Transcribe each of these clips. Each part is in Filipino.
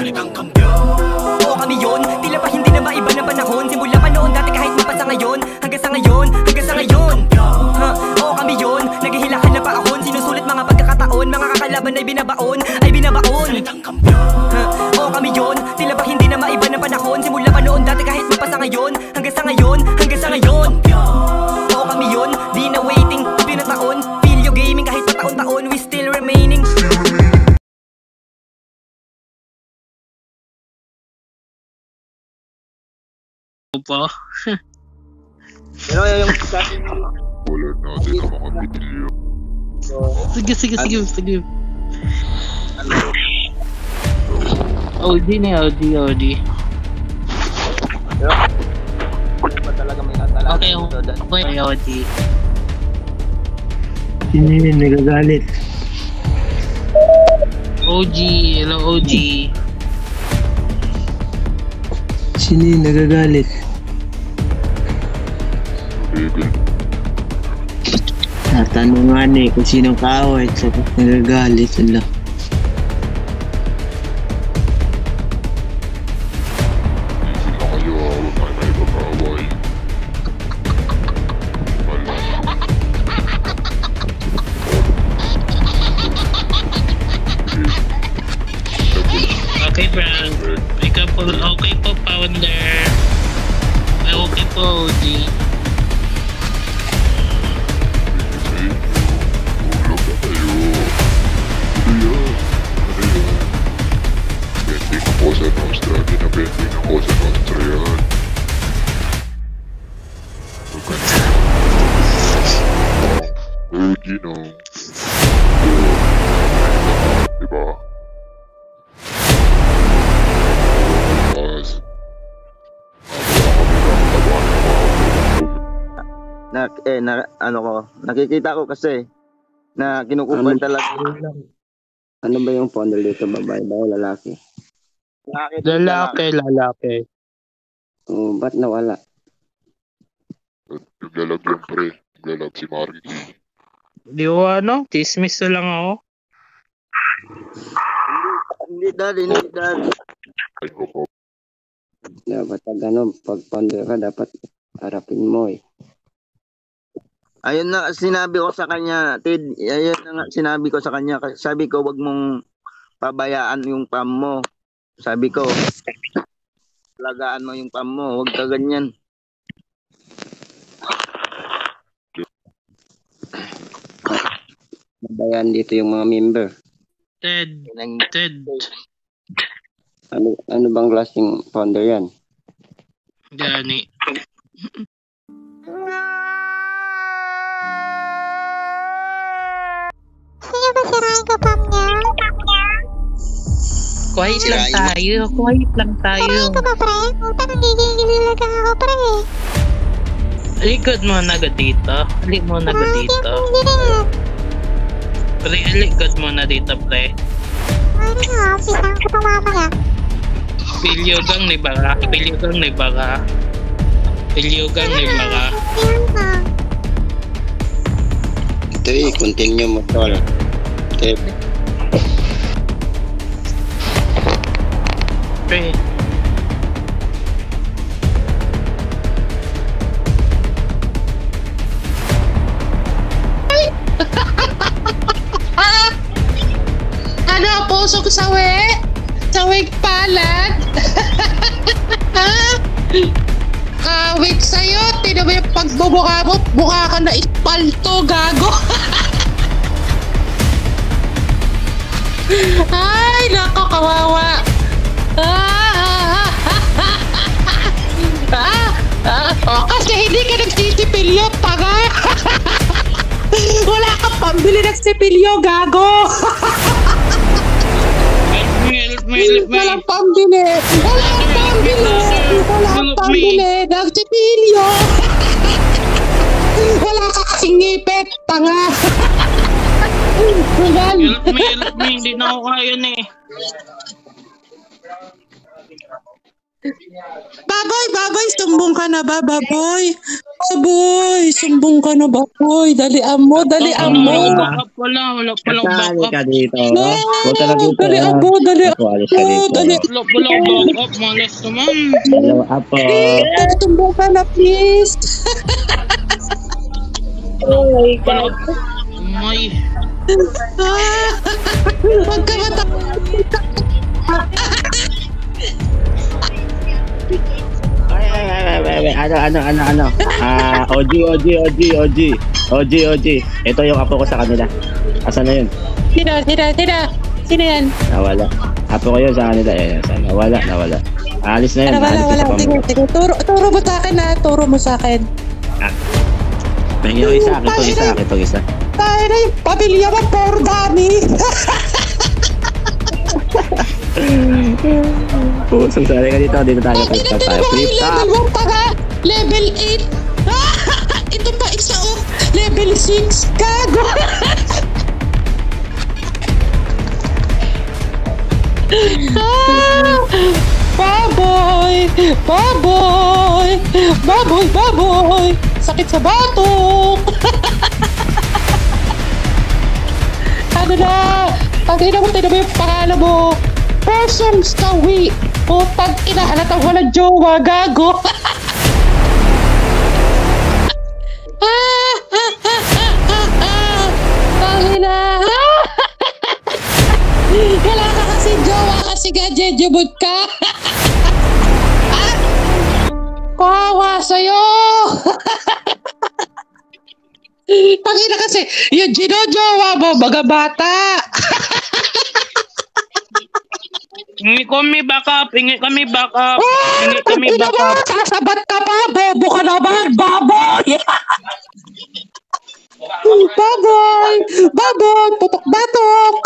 Salitang kampiyon. Oo kami yun, tila pa hindi na maiba ng panahon. Simula pa noon dati kahit mapasa ngayon. Hanggang sa ngayon, hanggang sa ngayon. Oo kami yun, naghihilakan na pa ahon. Sinusulit mga pagkakataon, mga kakalaban ay binabaon. Salitang kampiyon. Oo kami yun, tila pa hindi na maiba ng panahon. Simula pa noon dati kahit mapasa ngayon. Hanggang sa ngayon, hanggang sa ngayon. Oo kami yun, di na waiting, pinataon. Pilyo gaming kahit pa taon-taon, we still remaining. Po. Pero yung sabi mo, wala natin ang mga pilyo. Sige. OD na, OD. pero ba talaga may natala? Okay, OD. Sino yun nagagalit? OG, hello OG. Sino yun nagagalit? Tatanungan eh kung sinong kaaway at sapos nagagalit sila. Sila kayo, huwag tayo na ibag-away. Okay, Frank. Okay po, Pounder. Okay po, OG. Bending ako sa Nostra, ginabending ako sa Nostra yan. OG no. Diba? Nakikita ko kasi na kinukupal talaga. Ano ba yung founder dito? Babae ba o lalaki? Lalaki. Oh, ba't nawala? Naglalag yung pre. Naglalag si Marky. Di ko chismis na lang ako. Hindi dad. Ay, ko. Dapat pag founder ka, dapat harapin mo eh. Ayun na sinabi ko sa kanya, Ted. Ayun na nga sinabi ko sa kanya. Sabi ko, wag mong pabayaan yung pam mo. Sabi ko, lagaan mo yung pam mo. Wag ka ganyan. Nabayan dito yung mga member. Ted. Ano bang klaseng founder yan? Gani. Sino ba sirain ko pam niya? Quiet lang tayo. Sirain ko ba, pre? Puta, nagigigil lang ako, pre. Likod mo na dito. Pre, likod mo na dito, pre. Ano nga, pisang ko pa mamaya. Pilyogang ni Baga. Ito continue mo tol. Okay. Pre. Ano, pusok sawi? Sawig palad? Wait sa'yo, tinan mo yung pagbubuka mo, buka ka na ispalto, gago. Ay, nako, kawawa. Kasi hindi ka nagsisipilyo, taga. Wala kang pambili ng sipilyo, gago. Walang pambili ng sipilyo. Wala ka kasing ngipit, tanga. Help me, hindi na ako kaya eh. Baboy, sumbong ka na ba, baboy? Boy, sumbong ka na ba, boy? Dalian mo, dalian mo. Wala palang Kasali backup. ka dito. No, Huwag ka na dito. dalian mo, dalian Ako, alis ka mo, dito. dalian. Wala palang backup. Malas naman. Hello, Apo. Sumbong ka na, please. May. Huwag ka mata. Ay. Ano? OG. Ito yung apo ko sa kanila. Asan na yun? Sino yan? Nawala. Apo ko yun sa kanila. Nawala. Alis na yun. Wala. Sige. Turo mo sa akin, ha? Turo mo sa akin. Ito isa. Tayo na yung pamilya mo, poor Danny. Sumsari ka dito. Dito tayo. Flip top. Level 1 pa nga. Level 8. Ito pa isa, oh. Level 6. Gago. Baboy. Sakit sa batok. Ano na? Tangina mo, tinan mo yung pangalan mo. Posong Stawi. Putang ina, halatang walang jowa, gago. Tangina. Wala ka kasi jowa kasi gadjejubot ka. Kawawa sa'yo. Tangina kasi, yung ginojowa mo, mga bata. Hingi kami backup. Sasabat ka pa, bobo ka naman, baboy. Baboy, putok-batok.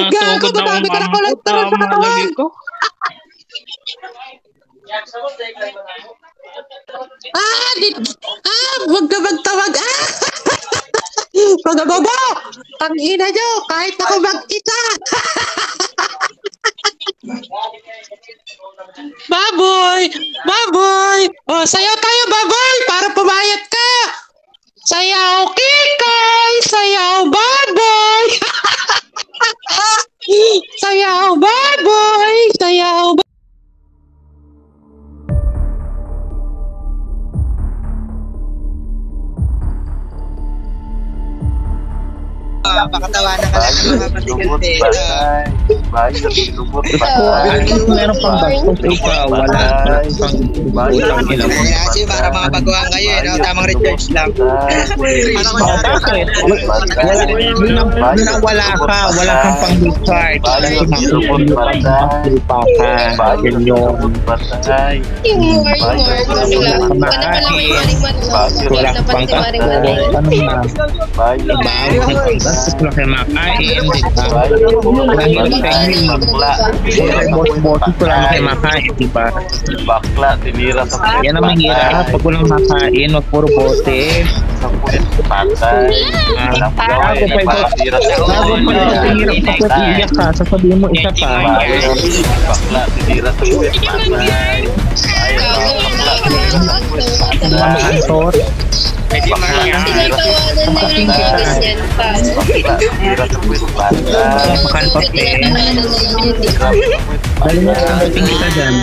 Gago, marami ka na kolektoran sa katawan. Wag ka magtawag. Mga bobo, tangina nyo, kahit ako mag-isa. Baboy. O, sayaw tayo, baboy, para pumayat ka. Sayaw, kikay. Sayaw, baboy. Sayaw, baboy. Pakatawanan ka lang ng mga patigante. Meron pang bastos ikaw, wala Kasi para makabaguhan kayo, no? Tamang recharge lang. wala kang pang recharge kasi wala kang pang bastos na kayo makain, di ba? Boses wala na kayo makain, di ba? Bakla, tinira sa Yan ang mahirap, pag walang makain, wag puro boses. patay. Bago pa yung tinirap pa kung iiyak ka, sasabihin mo isa pa. Bakla, tinira sa patay. Ang mga makantor, Bakla, tinira sa patay. makantor din. Dali mo ang dating kita dyan.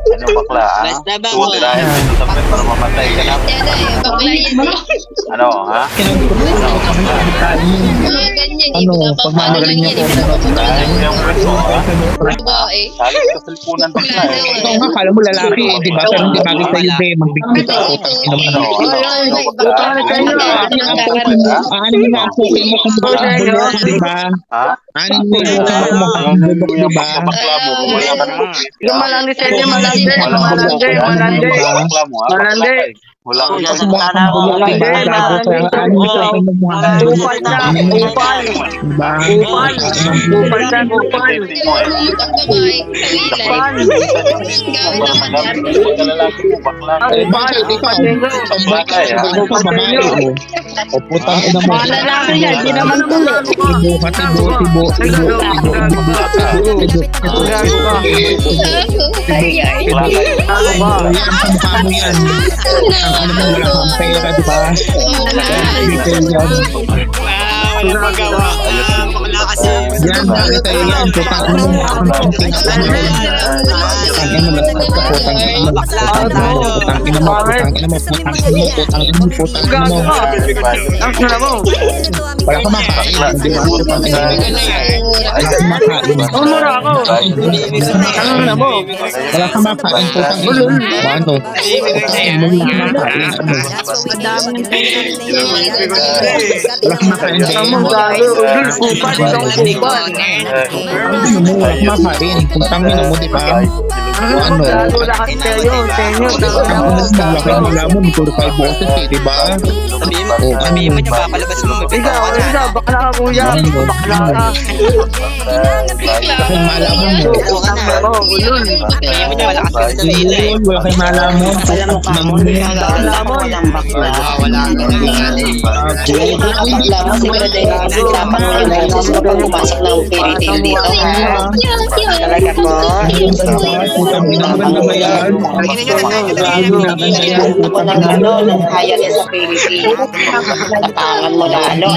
Ano bakla, ha? Tirahin mo ito sa pet para mamatay ka na. Ano, ha? Ano, pagmamagaling niyo po. Tirahin mo yung pet mo, ha? Salit sa silpunan bakla, eh. Ikaw nga, kala mo lalaki, di ba? Pero hindi bakit sa'yo, be, magbigtit ako. Aanin mo na ang pukin mo kung bulok, di ba? Ha? Aanin mo na kung bulok, di ba? Bakla mo, kung wala ka naman. Yung malandi sa'yo, Walang bulok, bakla mo, ha? Wala Kasi kang mga kambulok, Wala diba? kang Gago, kaya nga ano yung sa akin ng mga kambulok. Upal na, Ano mo? upal. Diba? Upal. Upal na, upal. Upal. Eh, bakit ikaw? Tomboy ka, tomboy ka, babae mo. O putang ina mo. Mga lalaki yan, di naman tuloy. Yan, bakit tayo yan? Putang ina mo. Wala ka makain. Umura ako. Ano na mo? Wala ka makain. Ano? Wala ka makain. Kamu gago. Udol, kupal. Isang kupal. Wala ka makain. Putang ina mo, diba? Ano? Gago lahat kayo. Tenyo. Wala kayo malaman. Puro 5 boses eh, diba? Sabihin mo niya, papalabas mo, mabitaw ka na. Ikaw, bakla ka kuya. Bakla ka. Kasi malaman mo. Ulol. Sabihin mo niya, malakas ka sa dito eh. Wala kayo malaman. Bakla mo. Wala ka Bakla mo, siguro dahil dapat kailangan mo pag pumasok ng fairy tale dito. Talaga po. Putang ina maganda ba yan? Pinaganda ko ng ano, ng kaya niya sa fairy tale. Tapangan mo lalo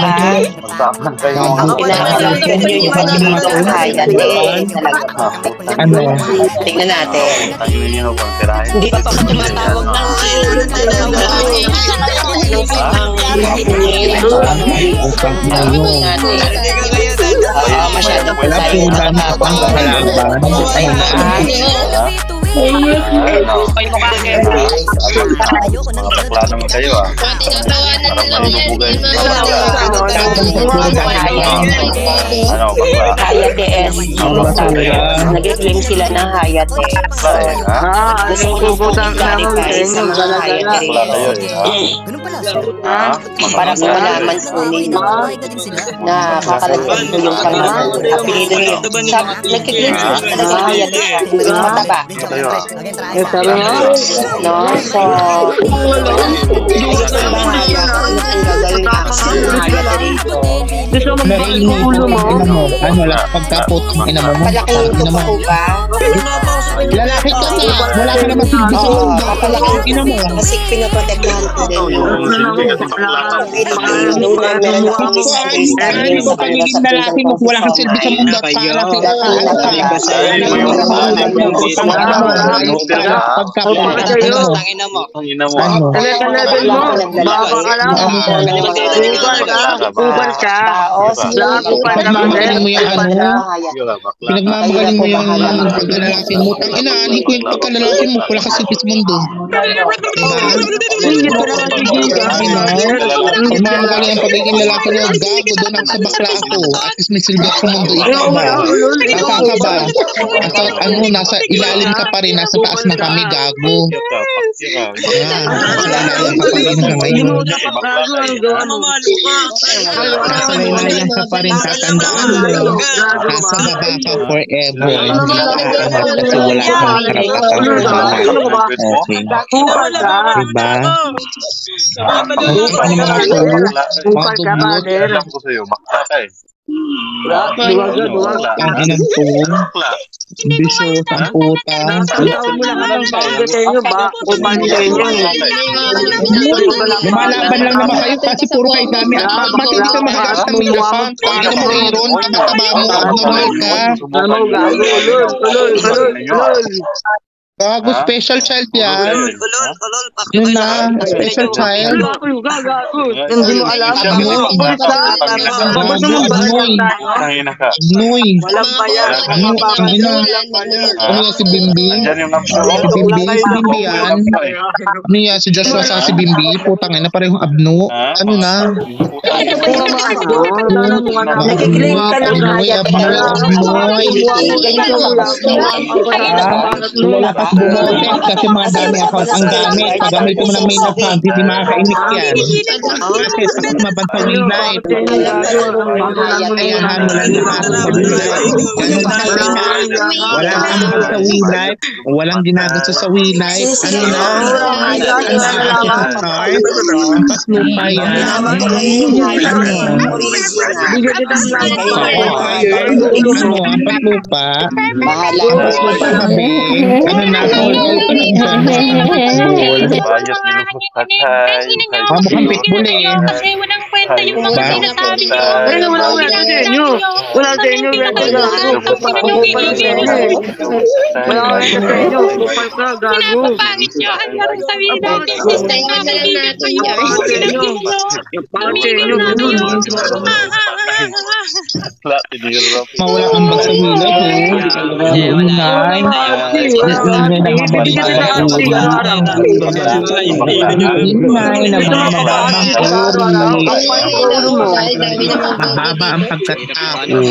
Ang pinakalampian nyo yung pagkakita ng kaya niya. Talaga. Ano? Tingnan natin. Hindi pa ako tumatawag ng masyado po Wala po na napang kalaban. Bakla naman kayo ah. Ano, bakla? Hayat nag-claim sila ng Hayat gusto ko clarify sa mga Hayat para po malaman po ninyo na kakarating po yung pangalan apelido niyo nag-claim sila talaga Hayat yung mataba no so Ano lang, pagkapot ng ina mo. Palaking ko po ba? Lalaki ka na. Wala ka naman silbi sa mundo. Palaking ina mo. Kasi pinaprotektahan ko din yun. Ano ba pagiging lalaki mo? Wala kang silbi sa mundo. Upal ka. Pinagmamagaling mo yung Pinagmamagaling mo yung pagkalalapin mo. Inaanhin ko yung pagkalalapin mo. Wala ka silbi sa mundo. Pagmamagaling ang pagiging lalaki mo. Gago, doon ako sa bakla ako. At least may silbi sa mundo. Ikaw ba? Asa ka ba? Nasa ilalim ka pa rin. Nasa taas na kami. Gago. Nasa ilalim ka pa rin hanggang ngayon. Nasa ilalim ka pa rin. Tatandaan mo. Nasa baba ka forever. Kasi wala kang karapatan kumala. Okay. Diba? Ano mga tolo? Mga dublot? Alam ko sa'yo, bakla ka eh. Ang inang tolo? Bisyo, ang puta. Lumalaban lang naman kayo kasi puro kayo dami. Bakit hindi ka makakaas ng minafan? Ang ina mo Aaron, tataba mo, abnormal ka. Gago, special child yan. Yun na, special child. Hindi mo alam. Noy. Ang ina. Ano yan si Bimbi? Si Bimbi yan. Ano yan si Joshua sa si Bimbi? Putang ina, parehong abno. Ano na? Abnoy. Wala pa Tapos bumotes kasi mga dami account ang gamit. Pag gamitin mo ng main account, hindi makakaimik yan. Kasi tapos maban sa real life. Kayahan mo lang lahat sa real life. Ganun kasi na. Walang ambag sa real life. Walang ginagusto sa real life. Ano na? Ang nakakasya sa stars. Ang paslupa yan. Ano? Ang paslupa. Ang paslupa sabi. Ano na? Bayot nilupot tatay. Mukhang pitbull eh. Kasi walang kwenta yung mga sinasabi ko. Wala sa inyo. Wala sa inyo. Pinapapangit nyo ang larong sabihin natin. Sistay na lang natin Mawala kang bag sa wilay ko. Ingay. Ingay na mababang Ingay na mababang mababa ang pagkatao.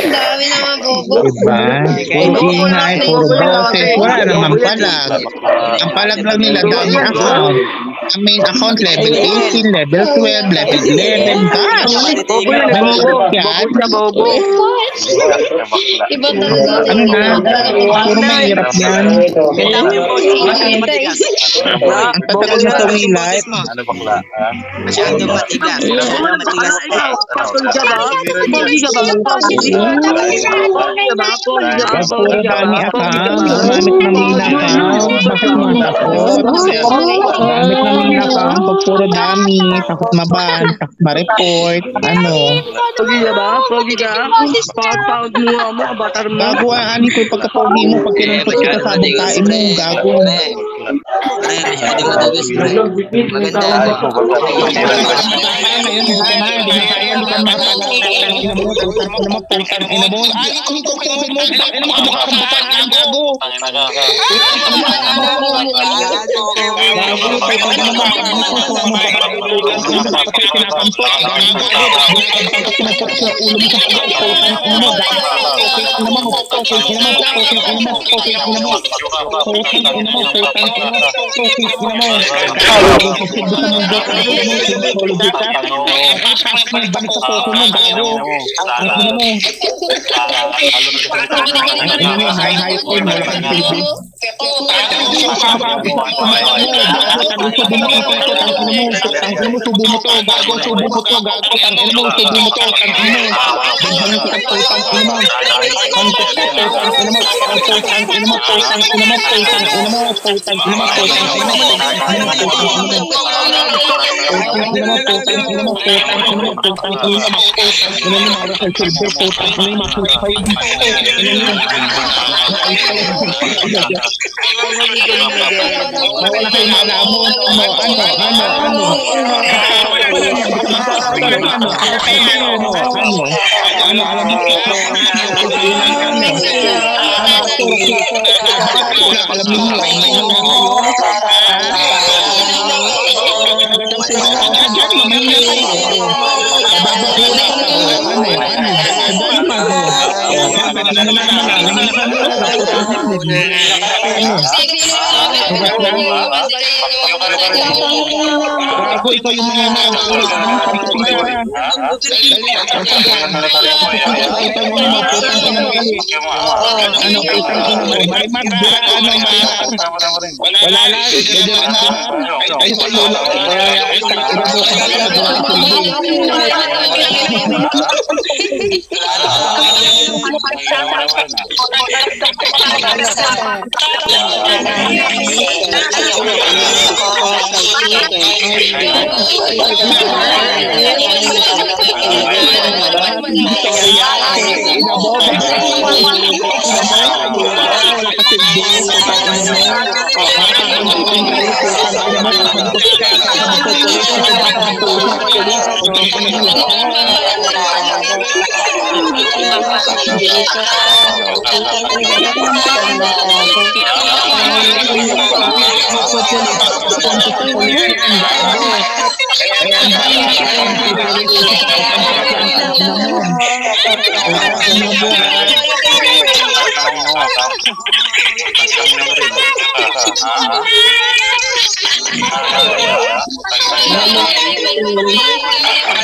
Dami naman bobo. Diba? Puro ingay, puro boses. Wala naman palag. Ang palag lang nila dami account. Ang main account level 18, level 12, level 11. Gosh! Mahirap yan. Iba talaga. Ano na? Puro mahirap yan. Ang tatagal mo sa real life. Ano bakla? Masyadong matigas. Pag puro dami account, gamit na main account, bakit matakot? Gamit na main account, pag puro dami, takot maban, takot ma-report, ano? Pogi ka ba? Pogi ka? Pound mo batar mo. Gago ang ani ko pagkapogi mo, pag kinumpos kita sa bangkain mo, gago. Masyado matigas, pre. Maganda. Gago, ikaw yung mga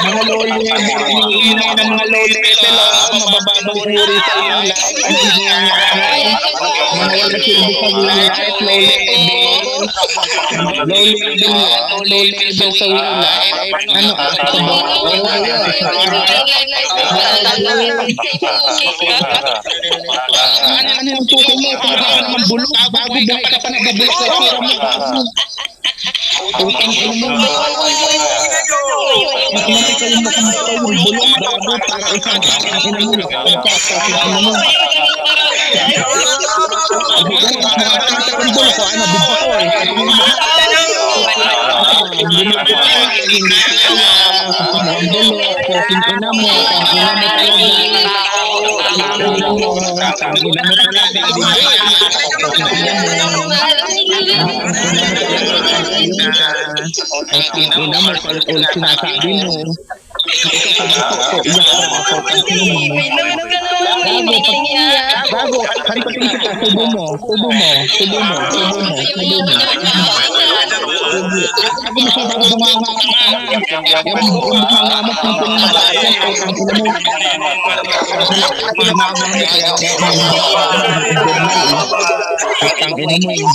Mga low level, ingay ng mga low level, mabababang uri sa ilang life, ang ingay mga wala silbi sa ilang life, low level sa ilang life, ano yung puto mo, kung ka naman bulok, bago buhay ka pa nagbabulok sa tira mo, utang ino mo. Natin kayo mo kumusta yung bulok bago para isang ino mo. Pagkakasang ino mo. Nakakita kong bulok ko, ano, bigla ko eh. Hindi mo ko kaya, hindi kaya, ang bulok, ina mo talaga. Ina mo ulit sinasabi mo. Bago, kantatin kita, tubo mo. Bago mo siya bago bumanga ka na. Yung bumanga mo, pintunin mo ba yan? Ang ina mo yun.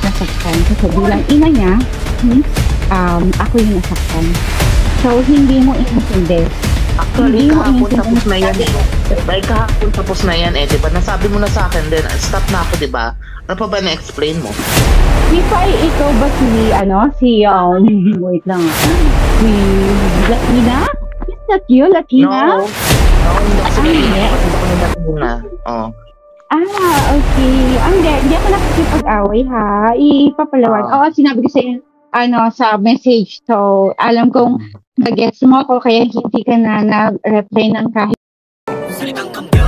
Nasaktan sa sobrang ingay niya, since ako yung nasaktan. So, hindi mo inintindi. Actually, kahapon tapos na yan. Dahil kahapon tapos na yan eh, diba? Nasabi mo na sa akin din, stop na ako, diba? Ano pa ba na-explain mo? Ikaw ba wait lang, si Latina? Is that you, Latina? No, hindi ako Latina. Oh. Okay. Hindi ako nakikipag-away, ha? Ipapalawan. Oo, sinabi ko sa'yo, sa message. So, alam kong nag-gets mo ako, kaya hindi ka na nag-reply ng kahit. Salitang kambyo.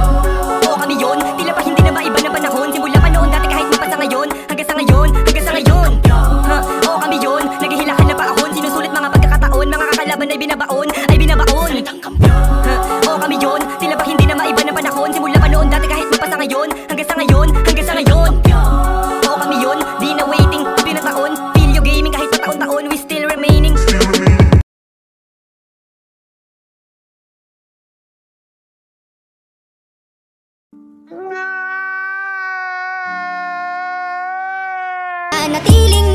Oo kami yun, tila pa hindi na maiba na panahon. Simula pa noon dati kahit mapasa ngayon. Hanggang sa ngayon. Oo kami yun, naghihilakan na pa ahon. Sinusulit mga pagkakataon, mga kakalaban ay binabaon. Salitang kambyo. Oo kami yun, tila pa hindi na maiba na panahon. Simula pa noon dati kahit mapasa ngayon. Hanggang sa ngayon. Oo kami yun, di na waiting, pinataon. Video gaming kahit pataon-taon, we still remaining. Natiling